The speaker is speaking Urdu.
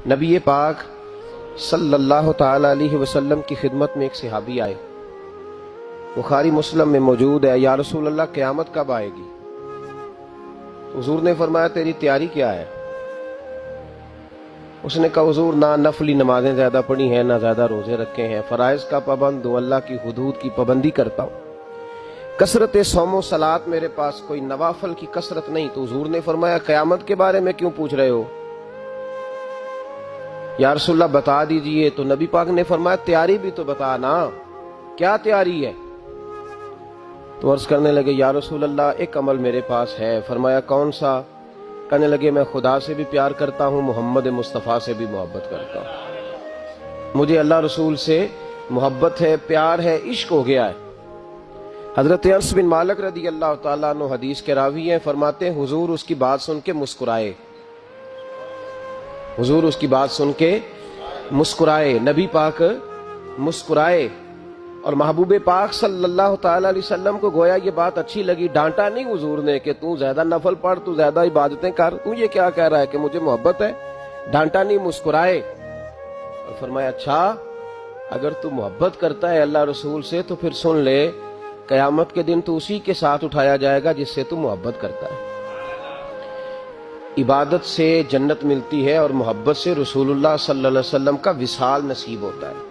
نبی پاک صلی اللہ تعالی علیہ وسلم کی خدمت میں ایک صحابی آئے، بخاری مسلم میں موجود ہے، یا رسول اللہ قیامت کب آئے گی؟ حضور نے فرمایا تیری تیاری کیا ہے؟ اس نے کہا حضور نہ نفلی نمازیں زیادہ پڑھی ہیں، نہ زیادہ روزے رکھے ہیں، فرائض کا پابند ہوں، اللہ کی حدود کی پابندی کرتا ہوں، کثرت صوم و صلات میرے پاس کوئی نوافل کی کثرت نہیں۔ تو حضور نے فرمایا قیامت کے بارے میں کیوں پوچھ رہے ہو؟ یا رسول اللہ بتا دیجئے۔ تو نبی پاک نے فرمایا تیاری بھی تو بتا نا، کیا تیاری ہے؟ تو عرض کرنے لگے یا رسول اللہ ایک عمل میرے پاس ہے۔ فرمایا کون سا؟ کہنے لگے میں خدا سے بھی پیار کرتا ہوں، محمد مصطفیٰ سے بھی محبت کرتا ہوں، مجھے اللہ رسول سے محبت ہے، پیار ہے، عشق ہو گیا ہے۔ حضرت انس بن مالک رضی اللہ تعالیٰ عنہ حدیث کے راوی ہیں، فرماتے ہیں حضور اس کی بات سن کے مسکرائے، حضور اس کی بات سن کے مسکرائے، نبی پاک مسکرائے، اور محبوب پاک صلی اللہ تعالی علیہ وسلم کو گویا یہ بات اچھی لگی، ڈانٹا نہیں حضور نے کہ تو زیادہ نفل پڑھ، تو زیادہ عبادتیں کر، تو یہ کیا کہہ رہا ہے کہ مجھے محبت ہے؟ ڈانٹا نہیں، مسکرائے اور فرمایا اچھا اگر تو محبت کرتا ہے اللہ رسول سے تو پھر سن لے قیامت کے دن تو اسی کے ساتھ اٹھایا جائے گا جس سے تو محبت کرتا ہے۔ عبادت سے جنت ملتی ہے اور محبت سے رسول اللہ صلی اللہ علیہ وسلم کا وصال نصیب ہوتا ہے۔